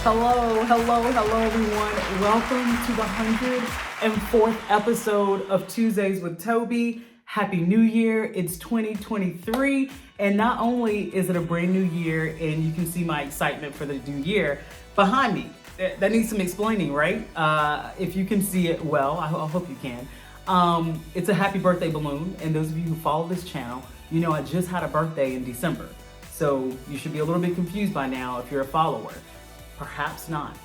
Hello, everyone. Welcome to the 104th episode of Tuesdays with Tobe. Happy New Year. It's 2023. And not only is it a brand new year, and you can see my excitement for the new year behind me. That needs some explaining, right? If you can see it well, I hope you can. It's a happy birthday balloon. And those of you who follow this channel, you know I just had a birthday in December. So you should be a little bit confused by now if you're a follower. Perhaps not.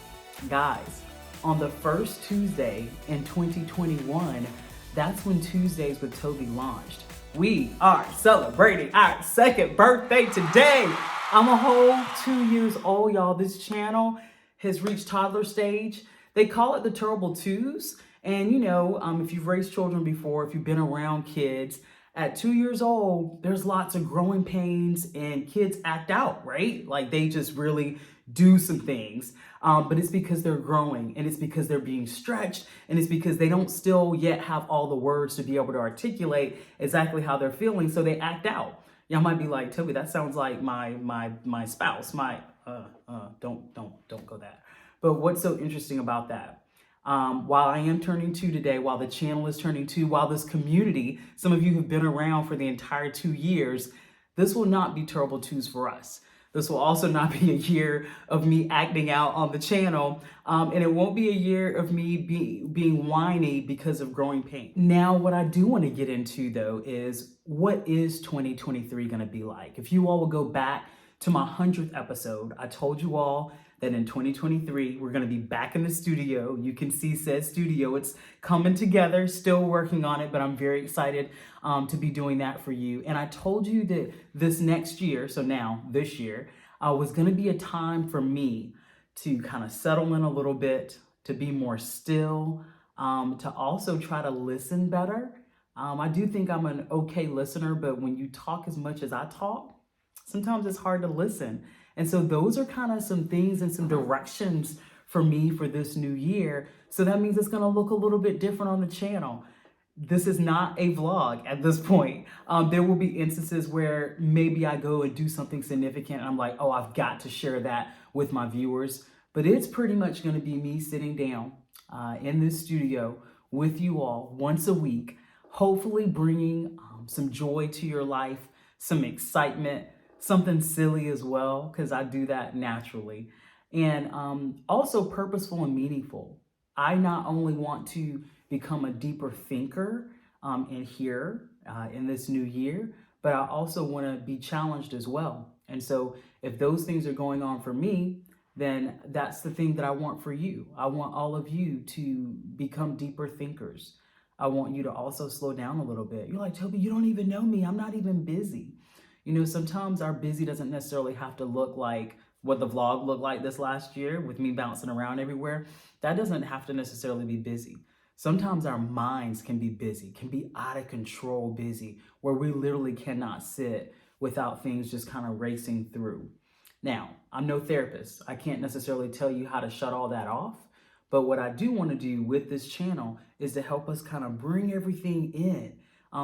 Guys, on the first Tuesday in 2021, that's when Tuesdays with Tobe launched. We are celebrating our second birthday today. I'm a whole 2 years old, y'all. This channel has reached toddler stage. They call it the terrible twos. And you know, if you've raised children before, if you've been around kids, at 2 years old, there's lots of growing pains and kids act out, right? Like they just really do some things, but it's because they're growing and it's because they're being stretched and it's because they don't still yet have all the words to be able to articulate exactly how they're feeling. So they act out. Y'all might be like, Tobe, that sounds like my spouse. Don't go that. But what's so interesting about that? While I am turning 2 today, while the channel is turning 2, while this community, some of you have been around for the entire 2 years, this will not be terrible twos for us. This will also not be a year of me acting out on the channel, and it won't be a year of me being whiny because of growing pain. Now, what I do want to get into, though, is what is 2023 going to be like? If you all will go back to my 100th episode, I told you all that in 2023, we're going to be back in the studio. You can see said studio. It's coming together, still working on it, but I'm very excited to be doing that for you. And I told you that this next year, so now this year, was going to be a time for me to kind of settle in a little bit, to be more still, to also try to listen better. I do think I'm an okay listener, but when you talk as much as I talk, sometimes it's hard to listen. And so those are kind of some things and some directions for me for this new year. So that means it's going to look a little bit different on the channel. This is not a vlog at this point. There will be instances where maybe I go and do something significant and I'm like, oh, I've got to share that with my viewers. But it's pretty much going to be me sitting down in this studio with you all once a week, hopefully bringing some joy to your life, some excitement, something silly as well, because I do that naturally, and also purposeful and meaningful. I not only want to become a deeper thinker and hearer in this new year, but I also want to be challenged as well. And so if those things are going on for me, then that's the thing that I want for you. I want all of you to become deeper thinkers. I want you to also slow down a little bit. You're like, Tobe, you don't even know me. I'm not even busy. You know, sometimes our busy doesn't necessarily have to look like what the vlog looked like this last year with me bouncing around everywhere. That doesn't have to necessarily be busy. Sometimes our minds can be busy, can be out of control busy, where we literally cannot sit without things just kind of racing through. Now, I'm no therapist. I can't necessarily tell you how to shut all that off. But what I do want to do with this channel is to help us kind of bring everything in.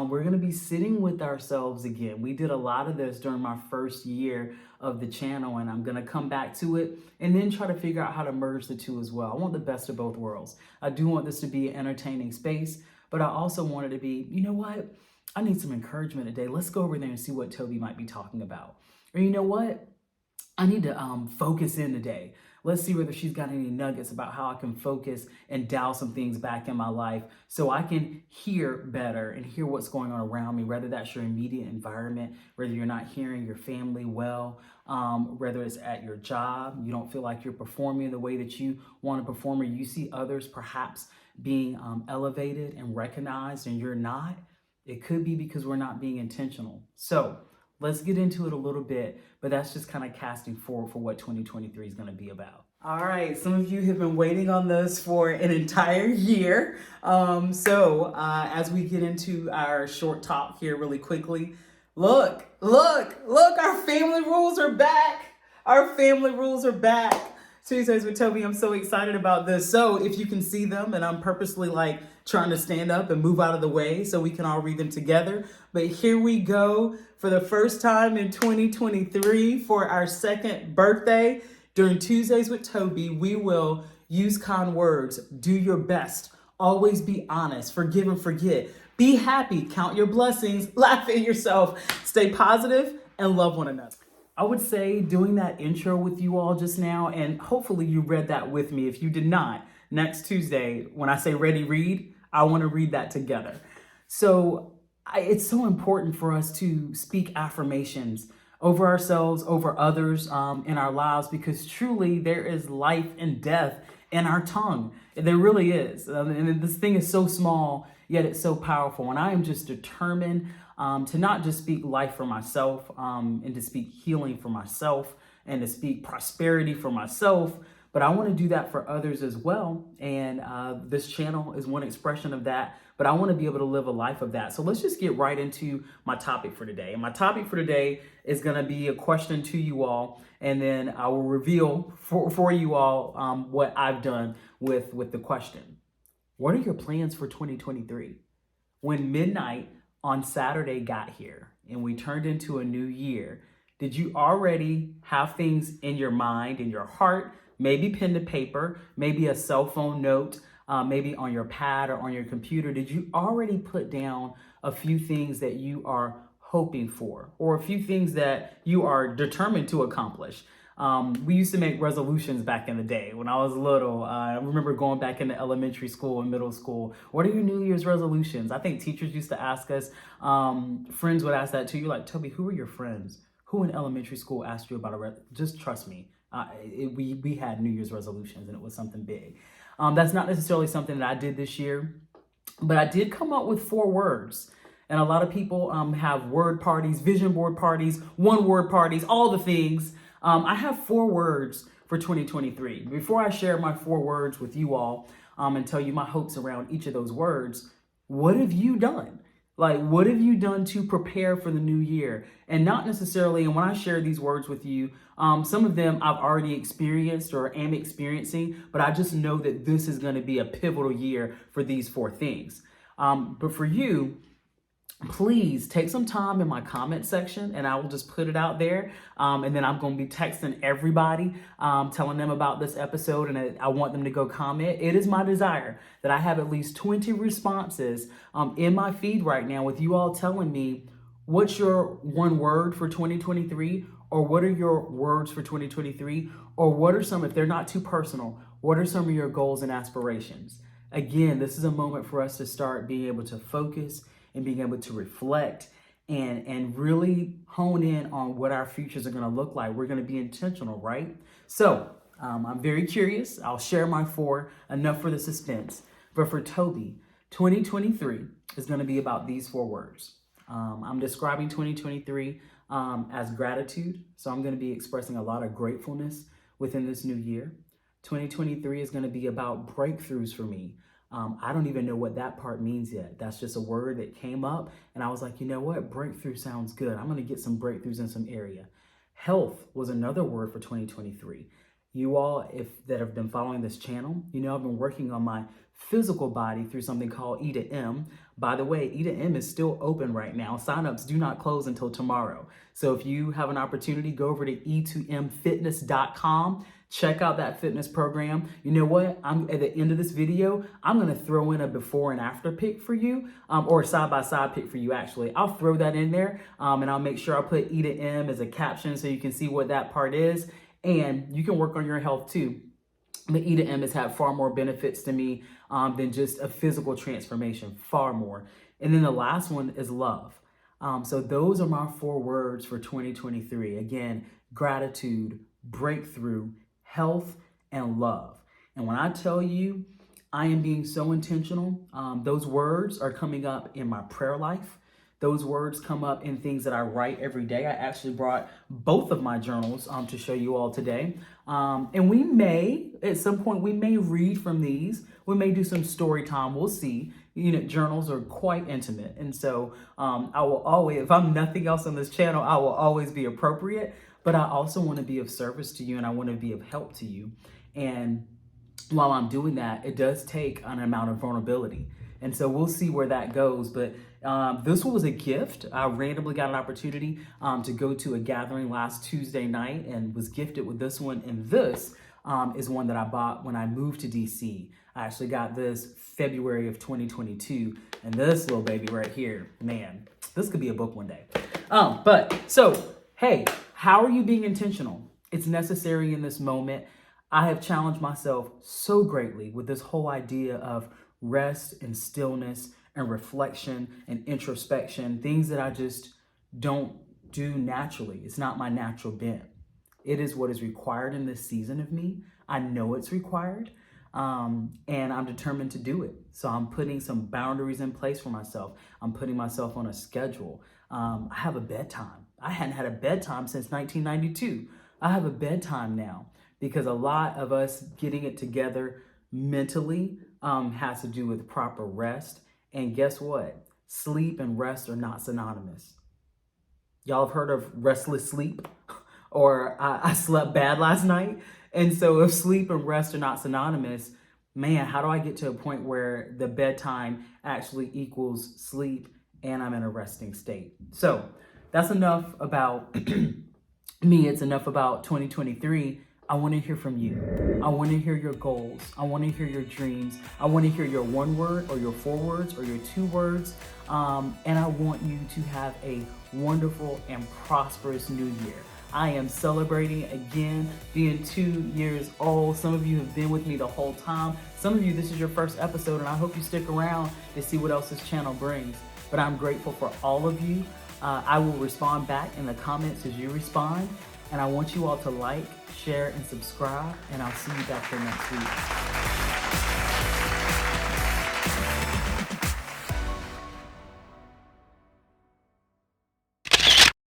We're going to be sitting with ourselves again. We did a lot of this during my first year of the channel, and I'm going to come back to it and then try to figure out how to merge the two as well. I want the best of both worlds. I do want this to be an entertaining space, but I also want it to be, you know what? I need some encouragement today. Let's go over there and see what Tobe might be talking about. Or you know what? I need to focus in today. Let's see whether she's got any nuggets about how I can focus and dial some things back in my life so I can hear better and hear what's going on around me, whether that's your immediate environment, whether you're not hearing your family well, whether it's at your job, you don't feel like you're performing the way that you want to perform, or you see others perhaps being elevated and recognized and you're not. It could be because we're not being intentional. So let's get into it a little bit, but that's just kind of casting forward for what 2023 is going to be about. All right, some of you have been waiting on this for an entire year. As we get into our short talk here really quickly, look, our family rules are back. Our family rules are back. Tuesdays with Tobe, I'm so excited about this. So if you can see them, and I'm purposely like trying to stand up and move out of the way so we can all read them together. But here we go for the first time in 2023 for our second birthday. During Tuesdays with Tobe, we will use kind words, do your best, always be honest, forgive and forget, be happy, count your blessings, laugh at yourself, stay positive, and love one another. I would say doing that intro with you all just now, and hopefully you read that with me. If you did not, next Tuesday, when I say ready, read, I want to read that together. So it's so important for us to speak affirmations over ourselves, over others in our lives, because truly there is life and death in our tongue. There really is. And this thing is so small, yet it's so powerful. And I am just determined to not just speak life for myself and to speak healing for myself and to speak prosperity for myself, but I want to do that for others as well. And this channel is one expression of that, but I want to be able to live a life of that. So let's just get right into my topic for today. And my topic for today is going to be a question to you all, and then I will reveal for you all what I've done with the question. What are your plans for 2023? When midnight on Saturday got here and we turned into a new year, did you already have things in your mind, in your heart, maybe pen to paper, maybe a cell phone note, maybe on your pad or on your computer? Did you already put down a few things that you are hoping for, or a few things that you are determined to accomplish? We used to make resolutions back in the day when I was little. I remember going back into elementary school and middle school. What are your New Year's resolutions? I think teachers used to ask us, friends would ask that too. You're like, Toby, who are your friends? Who in elementary school asked you about just trust me. We had New Year's resolutions, and it was something big. That's not necessarily something that I did this year, but I did come up with 4 words. And a lot of people have word parties, vision board parties, one word parties, all the things. I have 4 words for 2023. Before I share my 4 words with you all and tell you my hopes around each of those words, what have you done? Like, what have you done to prepare for the new year? And not necessarily, and when I share these words with you, some of them I've already experienced or am experiencing, but I just know that this is going to be a pivotal year for these 4 things. But for you, please take some time in my comment section, and I will just put it out there. And then I'm going to be texting everybody, telling them about this episode, and I want them to go comment. It is my desire that I have at least 20 responses in my feed right now with you all telling me what's your one word for 2023, or what are your words for 2023, or what are some, if they're not too personal, what are some of your goals and aspirations? Again, this is a moment for us to start being able to focus and being able to reflect and really hone in on what our futures are going to look like. We're going to be intentional, right? So I'm very curious. I'll share my 4, enough for the suspense. But for Toby, 2023 is going to be about these 4 words. I'm describing 2023 as gratitude. So I'm going to be expressing a lot of gratefulness within this new year. 2023 is going to be about breakthroughs for me. I don't even know what that part means yet. That's just a word that came up, and I was like, you know what? Breakthrough sounds good. I'm going to get some breakthroughs in some area. Health was another word for 2023. You all, if that have been following this channel, you know I've been working on my physical body through something called E to M. By the way, E to M is still open right now. Signups do not close until tomorrow. So if you have an opportunity, go over to e2mfitness.com. Check out that fitness program. You know what? I'm at the end of this video, I'm going to throw in a before and after pic for you, or a side-by-side pic for you, actually. I'll throw that in there, and I'll make sure I put E to M as a caption so you can see what that part is. And you can work on your health too. But E to M has had far more benefits to me than just a physical transformation, far more. And then the last one is love. So those are my 4 words for 2023. Again, gratitude, breakthrough, health, and love. And when I tell you I am being so intentional, those words are coming up in my prayer life. Those words come up in things that I write every day. I actually brought both of my journals to show you all today. And we may, at some point, we may read from these. We may do some story time. We'll see. You know, journals are quite intimate. And so I will always, if I'm nothing else on this channel, I will always be appropriate. But I also want to be of service to you, and I want to be of help to you. And while I'm doing that, it does take an amount of vulnerability. And so we'll see where that goes. But This one was a gift. I randomly got an opportunity to go to a gathering last Tuesday night and was gifted with this one. And this is one that I bought when I moved to DC. I actually got this February of 2022. And this little baby right here, man, this could be a book one day. Hey, how are you being intentional? It's necessary in this moment. I have challenged myself so greatly with this whole idea of rest and stillness and reflection and introspection, things that I just don't do naturally. It's not my natural bent. It is what is required in this season of me. I know it's required, and I'm determined to do it. So I'm putting some boundaries in place for myself. I'm putting myself on a schedule. I have a bedtime. I hadn't had a bedtime since 1992. I have a bedtime now because a lot of us getting it together mentally has to do with proper rest. And guess what? Sleep and rest are not synonymous. Y'all have heard of restless sleep or I slept bad last night. And so if sleep and rest are not synonymous, man, how do I get to a point where the bedtime actually equals sleep and I'm in a resting state? So that's enough about me. It's enough about 2023. I want to hear from you. I want to hear your goals. I want to hear your dreams. I want to hear your 1 word or your 4 words or your 2 words. And I want you to have a wonderful and prosperous new year. I am celebrating again being 2 years old. Some of you have been with me the whole time. Some of you, this is your first episode, and I hope you stick around to see what else this channel brings. But I'm grateful for all of you. I will respond back in the comments as you respond. And I want you all to like, share, and subscribe. And I'll see you back here next week.